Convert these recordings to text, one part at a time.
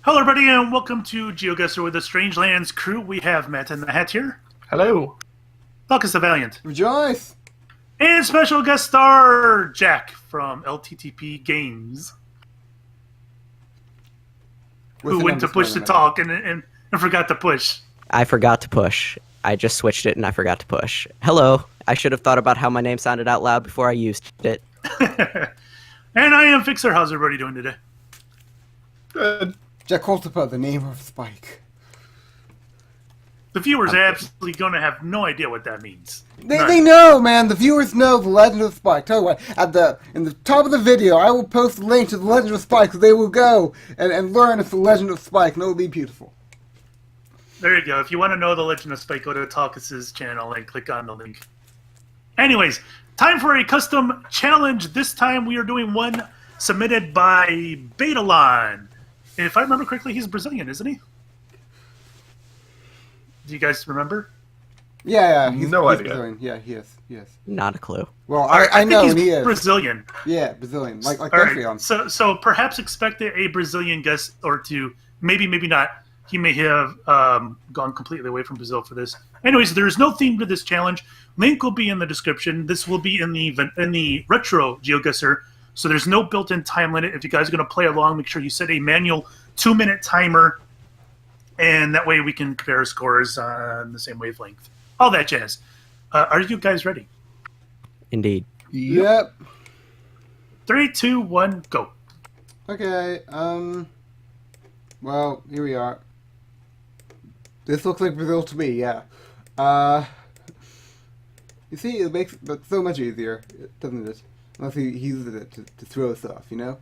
Hello, everybody, and welcome to Geoguessr with the Strange Lands crew. We have Matt in the hat here, Hello. Lucas the Valiant, Rejoice! and special guest star Jack from LTTP Games, who went to push to talk and forgot to push. I forgot to push. I just switched it and I forgot to push. Hello. I should have thought about how my name sounded out loud before I used it. And I am Fixer. How's everybody doing today? Good. JackLTTP, the name of Spike. The viewers are absolutely going to have no idea what that means. They know, man. The viewers know the Legend of Spike. Tell you what, in the top of the video, I will post a link to the Legend of Spike, so they will go and learn it's the Legend of Spike, and it will be beautiful. There you go. If you want to know the Legend of Spike, go to Talkus's channel and click on the link. Anyways, time for a custom challenge. This time we are doing one submitted by Betalon. If I remember correctly, he's Brazilian, isn't he? Do you guys remember? Yeah, he's No idea. Brazilian. Yeah, he is. Not a clue. Well, I know think he's he is. Brazilian. Yeah, Brazilian. Like All right. Patreon. So perhaps expect a Brazilian guest or two. Maybe not. He may have gone completely away from Brazil for this. Anyways, there is no theme to this challenge. Link will be in the description. This will be in the retro Geoguessr. So there's no built-in time limit. If you guys are going to play along, make sure you set a manual 2-minute timer, and that way we can compare scores on the same wavelength. All that jazz. Are you guys ready? Indeed. Yep. 3, 2, 1, go. Okay, well, here we are. This looks like Brazil to me, yeah. You see, it makes it so much easier, doesn't it? Unless he uses it to throw stuff, you know?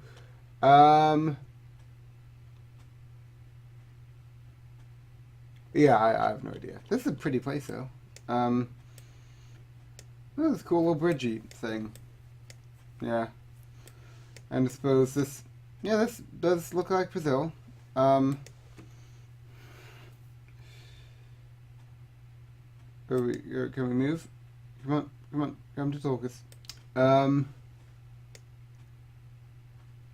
Yeah, I have no idea. This is a pretty place, though. This is a cool little bridgey thing. Yeah. And I suppose this... Yeah, this does look like Brazil. Can we move? Come on, come to Talkus.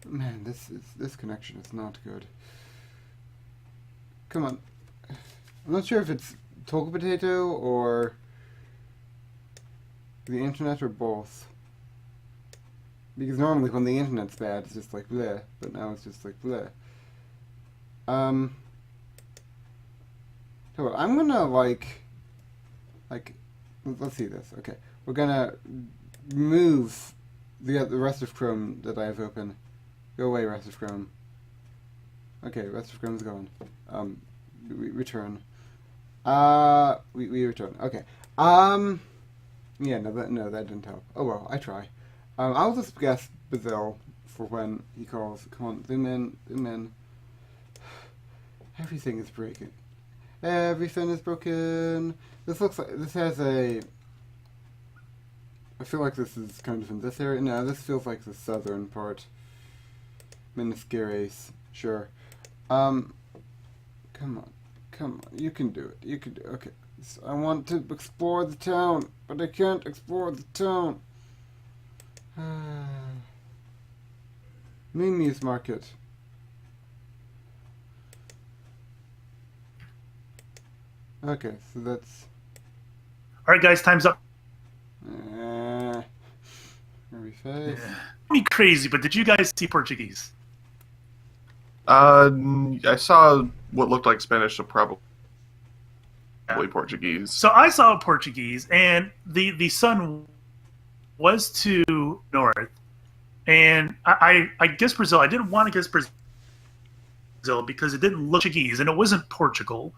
Man, this connection is not good. Come on. I'm not sure if it's Talk Potato or the internet or both. Because normally when the internet's bad, it's just like bleh, but now it's just like bleh. So I'm gonna like, let's see this. Okay, we're gonna move the rest of Chrome that I have open. Go away, rest of Chrome. Okay, rest of Chrome's gone. We return. We return. Okay. Yeah, no, that didn't help. Oh well, I try. I'll just guess Brazil for when he calls. Come on, zoom in. Everything is breaking. Everything is broken. This looks like this has a. I feel like this is kind of in this area. No, this feels like the southern part. Minas Gerais, sure. Come on, you can do it. You can do it. Okay, so I want to explore the town, but I can't explore the town. Mimi's Market. Okay, so that's... All right, guys, time's up. Reface. Me crazy, but did you guys see Portuguese? I saw what looked like Spanish, so probably Portuguese. So I saw Portuguese, and the sun was to north, and I guess Brazil. I didn't want to guess Brazil because it didn't look Portuguese, and it wasn't Portugal.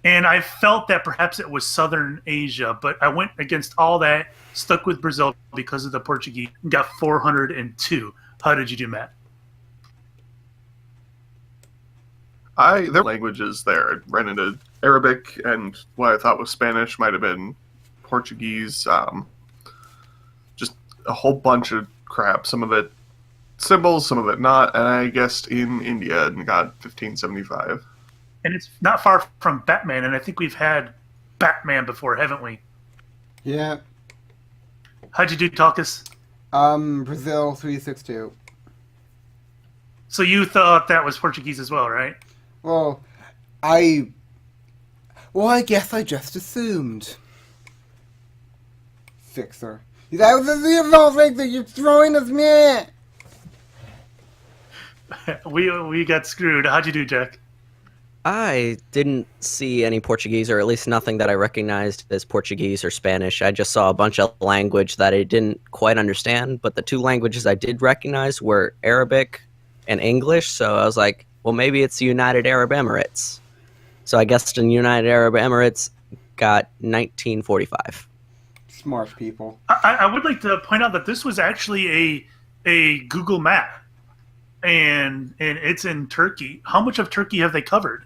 And I felt that perhaps it was Southern Asia, but I went against all that, stuck with Brazil because of the Portuguese, and got 402. How did you do, Matt? Their languages there. I ran into Arabic, and what I thought was Spanish might have been Portuguese. Just a whole bunch of crap. Some of it symbols, some of it not. And I guessed in India and got 1575. And it's not far from Batman, and I think we've had Batman before, haven't we? Yeah. How'd you do, Talkus? Brazil 362. So you thought that was Portuguese as well, right? Well, I guess I just assumed. Fixer. That was the whole thing that you're throwing at me! We got screwed. How'd you do, Jack? I didn't see any Portuguese, or at least nothing that I recognized as Portuguese or Spanish. I just saw a bunch of language that I didn't quite understand, but the two languages I did recognize were Arabic and English, so I was like, well, maybe it's the United Arab Emirates. So I guessed in United Arab Emirates, got 1945. Smart people. I would like to point out that this was actually a Google map, and it's in Turkey. How much of Turkey have they covered?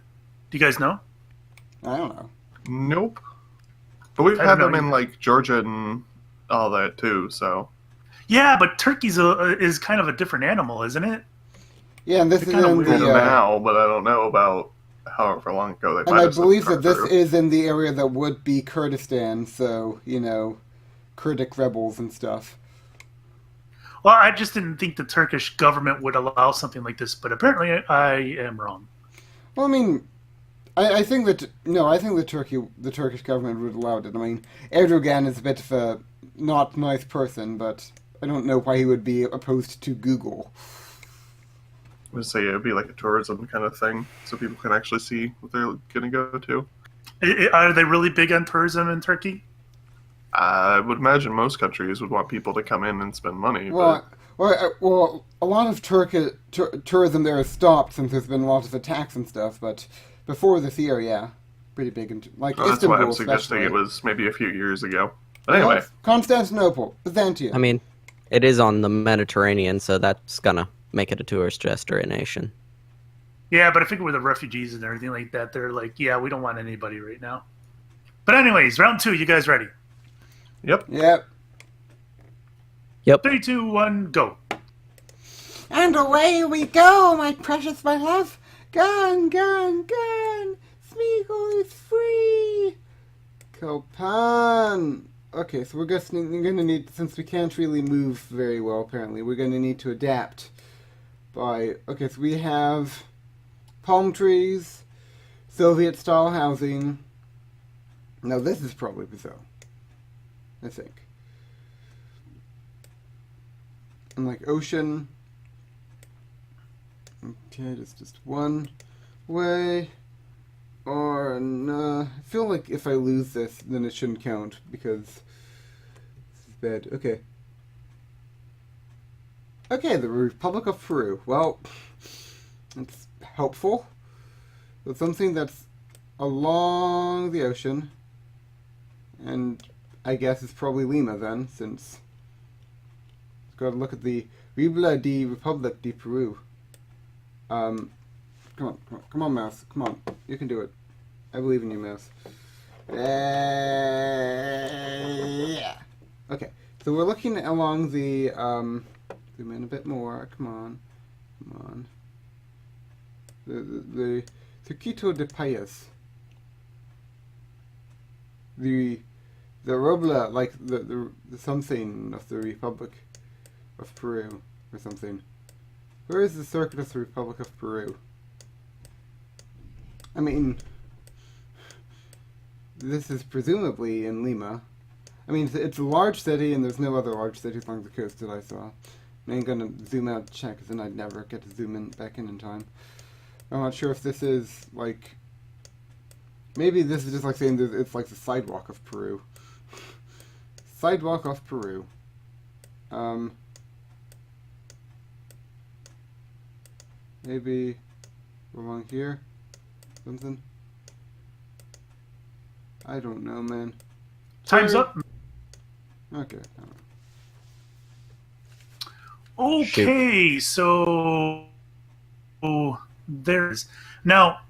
Do you guys know? I don't know. Nope. But we've I had don't them know in like Georgia and all that too. So Yeah, but Turkey's is kind of a different animal, isn't it? Yeah, and this is They're kinda in weird the... now, but I don't know about however long ago they. and might I have said believe that this Tartar. is in the area that would be Kurdistan, so, you know, Kurdic rebels and stuff. Well, I just didn't think the Turkish government would allow something like this, but apparently I am wrong. Well, I mean, I think that... No, I think the Turkish government would allow it. I mean, Erdogan is a bit of a not nice person, but I don't know why he would be opposed to Google. I would say it would be like a tourism kind of thing, so people can actually see what they're going to go to. Are they really big on tourism in Turkey? I would imagine most countries would want people to come in and spend money. Well, a lot of tourism there has stopped since there's been a lot of attacks and stuff, but before this year, yeah, pretty big. Like but that's Istanbul, why I'm suggesting especially. it was maybe a few years ago. But anyway, Constantinople, Byzantium. I mean, it is on the Mediterranean, so that's gonna make it a tourist destination. Yeah, but I think with the refugees and everything like that, they're like, yeah, we don't want anybody right now. But anyways, round 2, you guys ready? yep. Yep. 3, 2, 1, go. And away we go, my precious, my love. Gone, gone, gone. Smeagol is free. Copan. Okay, so we're gonna need, since we can't really move very well, apparently, we're gonna need to adapt by, okay, so we have palm trees, Soviet-style housing. Now this is probably Brazil, I think. And like ocean. Okay, it's just one way. Or no, I feel like if I lose this, then it shouldn't count because this is bad. Okay. Okay, the Republic of Peru. Well, it's helpful. It's something that's along the ocean, and I guess it's probably Lima then, since let's go look at the Ribla de Republic de Peru. Come on, mouse. Come on, you can do it. I believe in you, mouse. Yeah. Okay, so we're looking along the zoom in a bit more. Come on. The Circuito de Payas. The Robla, like the something of the Republic of Peru or something. Where is the Circuit of the Republic of Peru? I mean, this is presumably in Lima. I mean, it's a large city, and there's no other large cities along the coast that I saw. I ain't gonna zoom out to check, because then I'd never get to zoom in back in time. I'm not sure if this is, like... Maybe this is just like saying that it's like the sidewalk of Peru. Sidewalk of Peru. Maybe along here? Something? I don't know, man. Time's up. Okay. Okay, so there's now.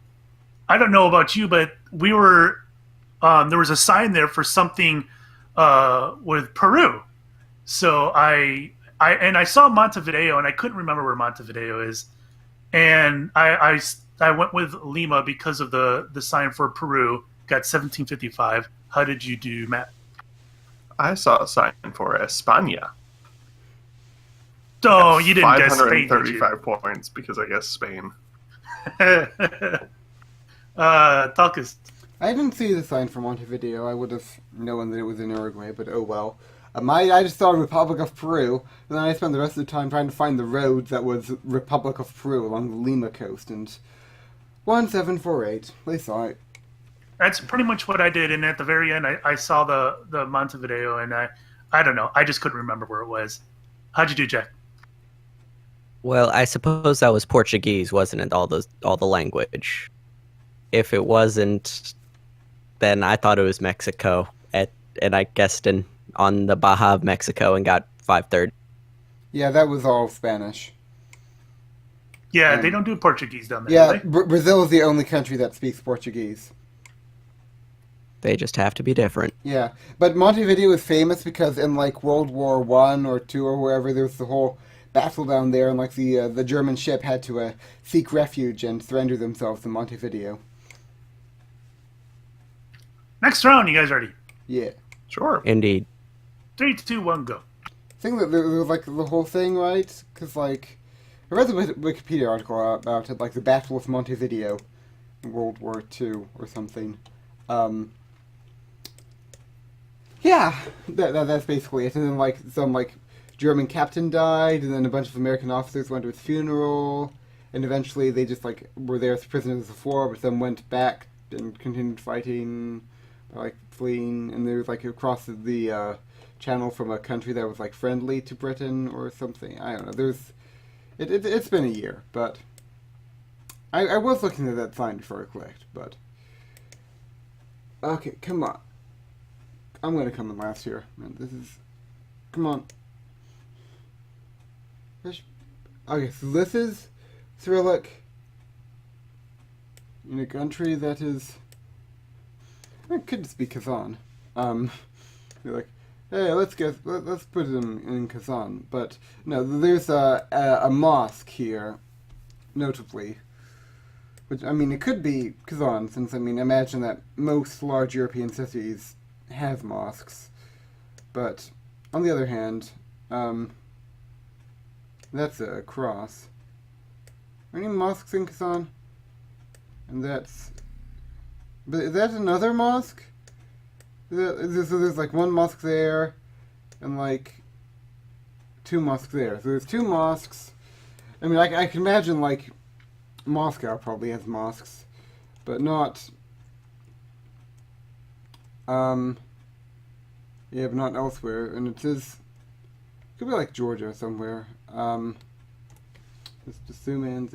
I don't know about you, but we were there was a sign there for something with Peru. So I saw Montevideo, and I couldn't remember where Montevideo is, and I went with Lima because of the sign for Peru. Got 1755. How did you do, Matt? I saw a sign for España. Oh, you didn't guess Spain, did you? 535 points because I guessed Spain. Talkus. I didn't see the sign for Montevideo. I would have known that it was in Uruguay, but oh well. I just thought Republic of Peru, and then I spent the rest of the time trying to find the road that was Republic of Peru along the Lima coast, and 1748. They saw it. That's pretty much what I did, and at the very end, I saw the Montevideo, and I don't know, I just couldn't remember where it was. How'd you do, Jack? Well, I suppose that was Portuguese, wasn't it? All the language. If it wasn't, then I thought it was Mexico, and I guessed on the Baja of Mexico and got 530. Yeah, that was all Spanish. Yeah, they don't do Portuguese down there. Yeah, do they? Brazil is the only country that speaks Portuguese. They just have to be different. Yeah, but Montevideo is famous because in like World War I or II or wherever, there was the whole battle down there, and like the German ship had to seek refuge and surrender themselves in Montevideo. Next round, you guys ready? Yeah. Sure. Indeed. 3, 2, 1, go. I think that there was like the whole thing, right? Because like I read the Wikipedia article about it, like the Battle of Montevideo in World War II or something. Yeah, that's basically it. And then like some like German captain died, and then a bunch of American officers went to his funeral, and eventually they just like were there as prisoners of war, but then went back and continued fighting, like fleeing, and they were like across the channel from a country that was like friendly to Britain or something. I don't know. It's been a year, but I was looking at that sign before I clicked, but okay, come on. I'm gonna come in last here. Man, this is... Come on. Okay, so this is Cyrillic in a country that is... It could just be Kazan. You're like, hey, let's put it in Kazan. But, no, there's a mosque here, notably. Which, I mean, it could be Kazan, since, I mean, imagine that most large European cities have mosques, but on the other hand, that's a cross. Are any mosques in Kazan? And that's... But is that another mosque? So there's like one mosque there, and like 2 mosques there. So there's 2 mosques. I mean, I can imagine like Moscow probably has mosques, but not... yeah, but not elsewhere, and it could be like Georgia somewhere. Just zoom in.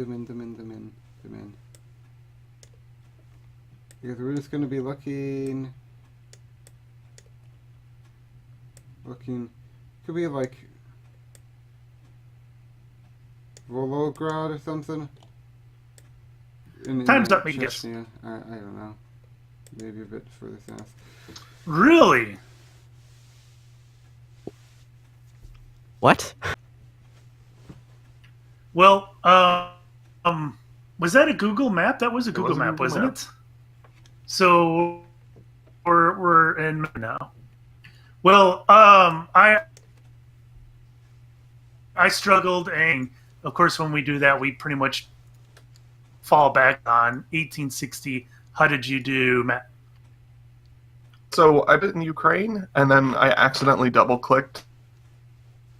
Because we're just gonna be looking, could be like Volgograd or something. Time's up, me guess. I don't know. Maybe a bit further south. Really? What? Well, was that a Google map? That was a Google map, wasn't it? So we're in now. Well, I struggled, and of course, when we do that, we pretty much fall back on 1860. How did you do, Matt? So I did in Ukraine, and then I accidentally double-clicked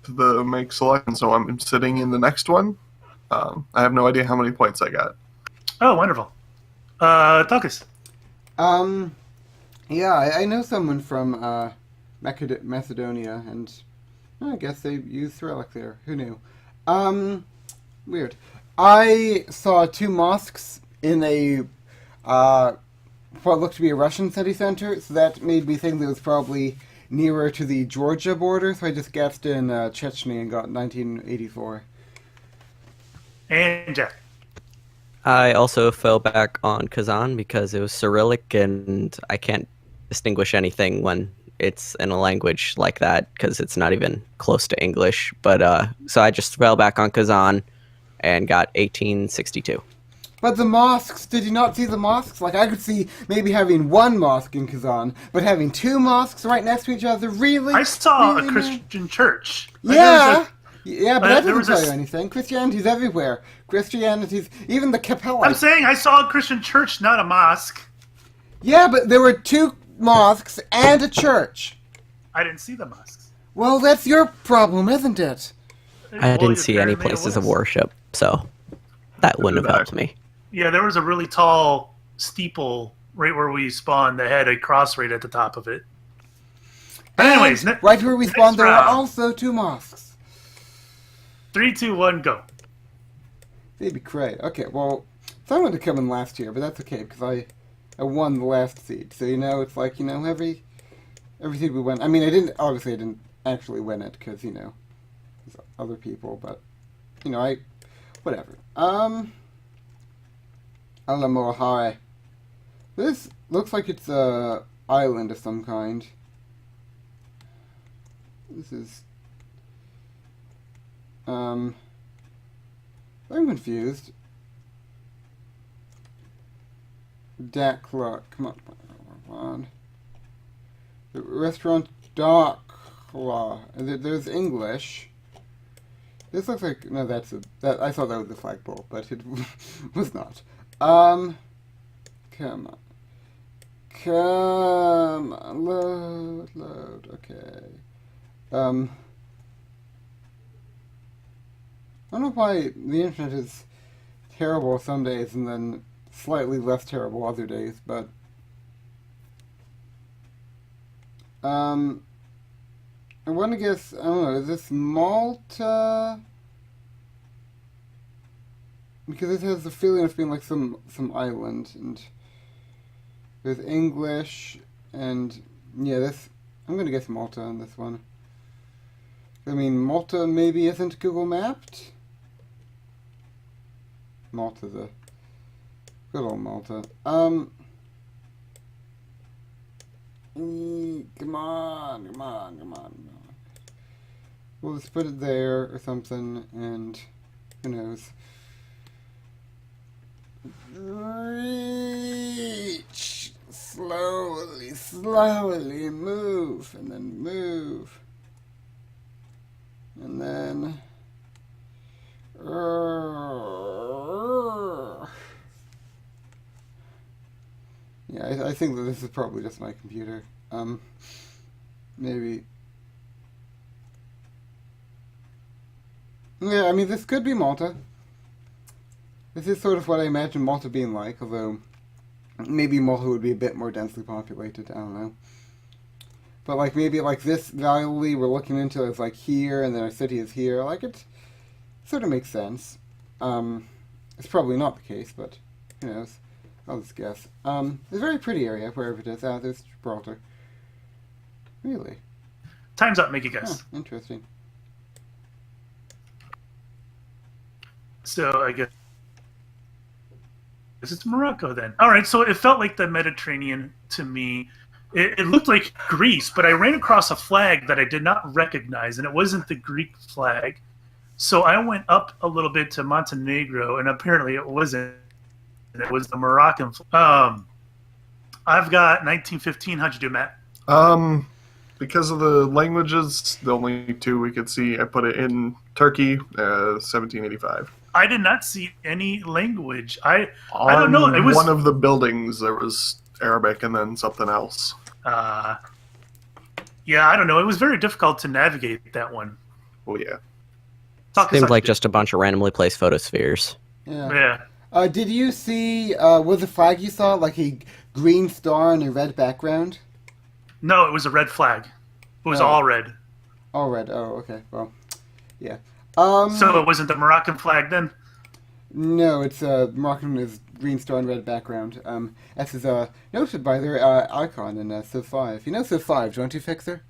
the make select, and so I'm sitting in the next one. I have no idea how many points I got. Oh, wonderful. Tuckus. Yeah, I know someone from Macedonia, and I guess they use Cyrillic there. Who knew? Weird. I saw 2 mosques in a what looked to be a Russian city center, so that made me think that it was probably nearer to the Georgia border, so I just guessed in Chechnya and got 1984. And Jack. I also fell back on Kazan because it was Cyrillic, and I can't distinguish anything when it's in a language like that because it's not even close to English. But so I just fell back on Kazan and got 1862. But the mosques, did you not see the mosques? Like, I could see maybe having 1 mosque in Kazan, but having 2 mosques right next to each other, really? I saw really, a Christian church. Yeah! Yeah, but that there doesn't was tell a you anything. Christianity's everywhere. Christianity's... Even the Capella. I'm saying I saw a Christian church, not a mosque. Yeah, but there were 2 mosques and a church. I didn't see the mosques. Well, that's your problem, isn't it? I Well, didn't see any apparently it places of was. worship, so that wouldn't have helped me. Yeah, there was a really tall steeple right where we spawned that had a cross right at the top of it. But anyways, And right where we spawned, there were round. also 2 mosques. 3, 2, 1, go. They'd be great. Okay, well, so I wanted to come in last year, but that's okay, because I won the last seed. So, it's like, every seed we win. I mean, I didn't actually win it, because, there's other people, but, whatever. Alamohai. This looks like it's a island of some kind. This is... I'm confused. Dakla, come on. The restaurant Dakla. There's English. This looks like I thought that was a flagpole, but it was not. Come on, load. Okay. I don't know why the internet is terrible some days and then slightly less terrible other days, but I want to guess, I don't know, is this Malta? Because it has the feeling of being like some island, and there's English, and yeah, I'm gonna guess Malta on this one. I mean, Malta maybe isn't Google mapped? Malta's a good old Malta. Come on. We'll just put it there or something, and who knows. Reach! Slowly move, and then move. And then... Yeah, I think that this is probably just my computer. Maybe... Yeah, I mean, this could be Malta. This is sort of what I imagine Malta being like, although maybe Malta would be a bit more densely populated, I don't know. But, like, maybe, like, this valley we're looking into is, like, here, and then our city is here. Like, it sort of makes sense. It's probably not the case, but who knows. I'll just guess. It's a very pretty area, wherever it is. There's Gibraltar. Really? Time's up, make a guess. Oh, interesting. So, I guess it's Morocco then. Alright, so it felt like the Mediterranean to me. It looked like Greece, but I ran across a flag that I did not recognize, and it wasn't the Greek flag. So I went up a little bit to Montenegro, and apparently it wasn't. It was the Moroccan flag. I've got 1915. How'd you do, Matt? Because of the languages, the only 2 we could see, I put it in Turkey, 1785. I did not see any language. I don't know. It was one of the buildings. There was Arabic and then something else. Yeah, I don't know. It was very difficult to navigate that one. Well, yeah. Seemed like just a bunch of randomly placed photospheres. Yeah. Did you see, was the flag you saw like a green star on a red background? No, it was a red flag. It was all red. All red. Oh, okay. Well, yeah. So it wasn't the Moroccan flag then? No, it's Moroccan is green star and red background. This is noted by their icon in Civ 5. You know Civ 5, don't you, Fixer?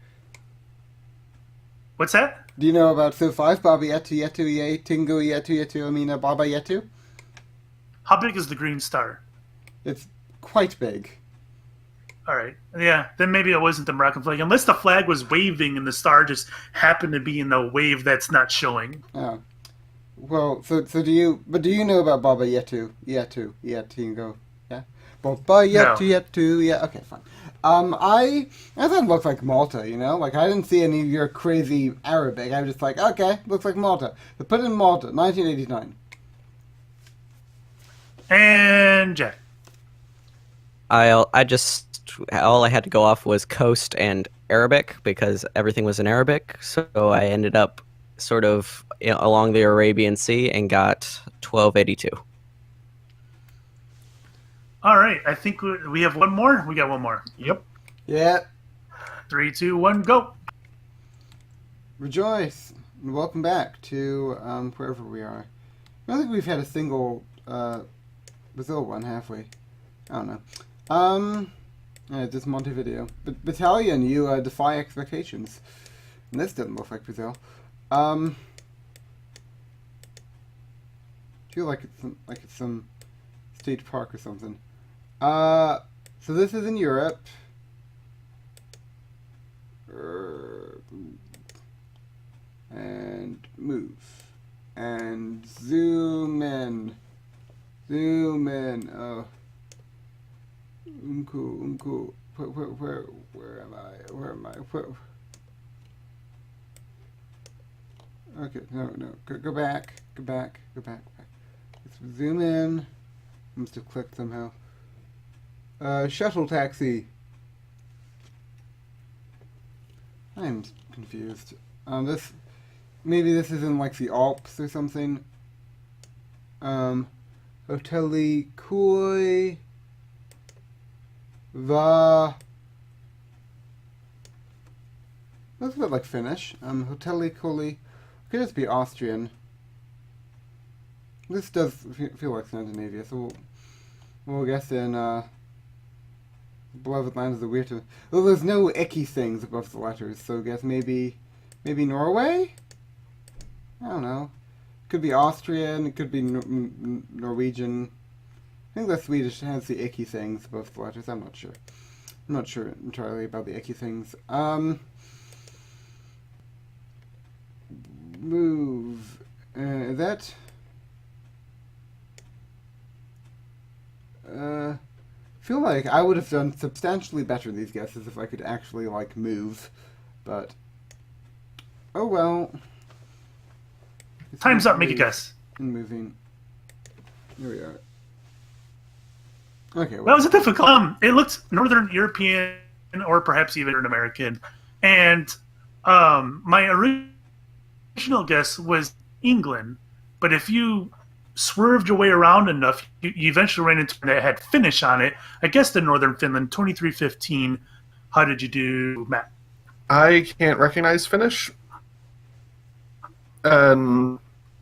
What's that? Do you know about Civ 5? Baba Yetu Ye Tingu Yetu Amina Baba Yetu? How big is the green star? It's quite big. All right. Yeah, then maybe it wasn't the Moroccan flag. Unless the flag was waving and the star just happened to be in the wave that's not showing. Oh. Well, so do you know about Baba Yetu Tingu But yet No. to yet to yeah. Okay, fine. I thought it looked like Malta. You know, like I didn't see any of your crazy Arabic. I was just like, okay, looks like Malta. But put in Malta, 1989. And Jack. I just all I had to go off was coast and Arabic because everything was in Arabic. So I ended up sort of along the Arabian Sea and got 1282. All right, I think we have one more. We got one more. Yep. Yeah. 3, 2, 1, go. Rejoice and welcome back to wherever we are. I don't think we've had a single Brazil one, have we? I don't know. Yeah, just Montevideo. But Battalion, you defy expectations. And this didn't look like Brazil. Feel like it's some state park or something. So this is in Europe. And move. And zoom in. Zoom in. Oh. Cool. Where am I? Where am I? Okay, no. Go back. Let's zoom in. I must have clicked somehow. Shuttle taxi. I'm confused. Maybe this is in like the Alps or something. Hoteli Kui Va. That's a bit like Finnish. Hoteli Koli. Could just be Austrian. This does feel like Scandinavia, so we'll guess in beloved land of the weird. Well, there's no icky things above the letters, so I guess maybe Norway. I don't know. It could be Austrian. It could be Norwegian. I think the Swedish has the icky things above the letters. I'm not sure. I'm not sure entirely about the icky things. Move. That. Feel like I would have done substantially better these guesses if I could actually like move, but oh well. It's Time's up. Make a move guess. and moving. Here we are. Okay. That was a difficult. It looks Northern European or perhaps even an American, and my original guess was England. But if you swerved your way around enough, you eventually ran into one that had Finnish on it. I guess the Northern Finland, 2315. How did you do, Matt? I can't recognize Finnish. And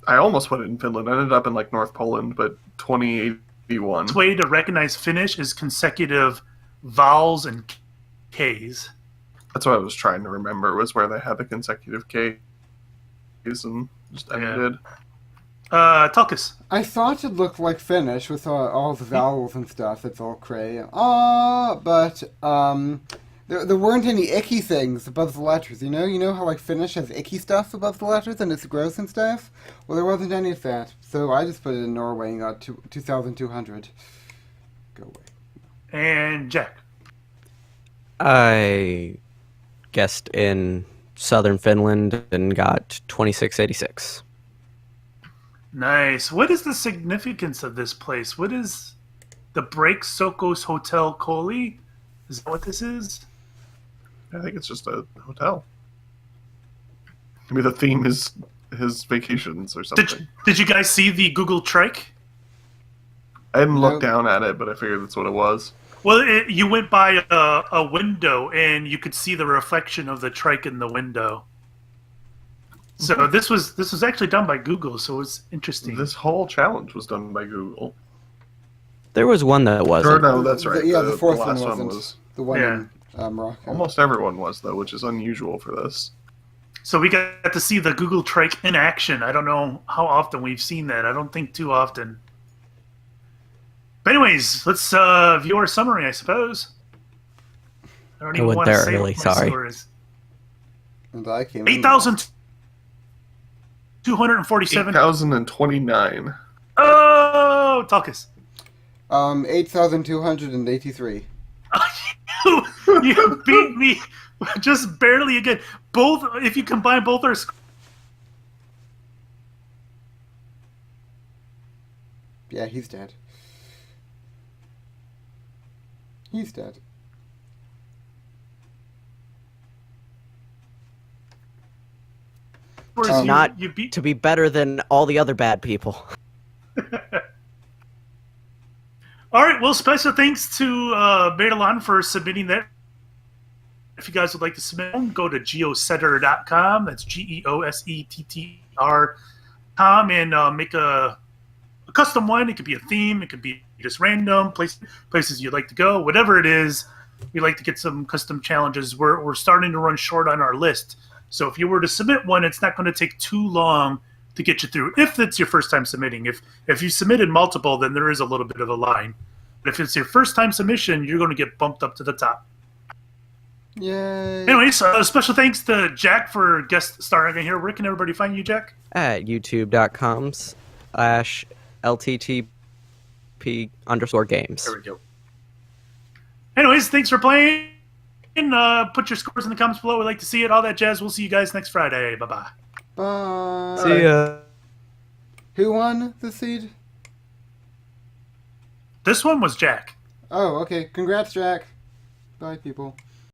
I almost put it in Finland. I ended up in like North Poland, but 2081. The way to recognize Finnish is consecutive vowels and Ks. That's what I was trying to remember, was where they had the consecutive Ks and just ended. Tulkas. I thought it looked like Finnish with all the vowels and stuff. It's all cray. But there weren't any icky things above the letters. You know how like Finnish has icky stuff above the letters and it's gross and stuff. Well, there wasn't any of that, so I just put it in Norway and got 2,200. Go away. And Jack. I guessed in southern Finland and got 2686. Nice. What is the significance of this place? What is the Break Sokos Hotel Koli? Is that what this is? I think it's just a hotel. Maybe the theme is his vacations or something. Did you guys see the Google Trike? I didn't look Nope. down at it, but I figured that's what it was. Well, you went by a window and you could see the reflection of the trike in the window. So this was actually done by Google, so it's interesting. This whole challenge was done by Google. There was one that Or wasn't. no, that's right. The fourth one last wasn't. was. The one Yeah. in Morocco. Almost everyone was, though, which is unusual for this. So we got to see the Google Trike in action. I don't know how often we've seen that. I don't think too often. But anyways, let's view our summary, I suppose. I don't I even went want to there say early, what my sorry. score is. And I came. 8,247. 8,029. Oh, Tulkas. 8,283. You beat me just barely again. Both, if you combine both our scores. Yeah, he's dead. He's dead. Not you beat. to be better than all the other bad people. All right, well, special thanks to Madelon for submitting that. If you guys would like to submit, go to geosetter.com. That's geosettr.com and make a custom one. It could be a theme. It could be just random places you'd like to go. Whatever it is, we'd like to get some custom challenges. We're starting to run short on our list. So if you were to submit one, it's not going to take too long to get you through. If it's your first time submitting. If you submitted multiple, then there is a little bit of a line. But if it's your first time submission, you're going to get bumped up to the top. Yay. Anyways, special thanks to Jack for guest starring in here. Where can everybody find you, Jack? At youtube.com/LTTP_games. There we go. Anyways, thanks for playing. Put your scores in the comments below. We'd like to see it. All that jazz. We'll see you guys next Friday. Bye-bye. Bye. See ya. Who won the seed? This one was Jack. Oh, okay. Congrats, Jack. Bye, people.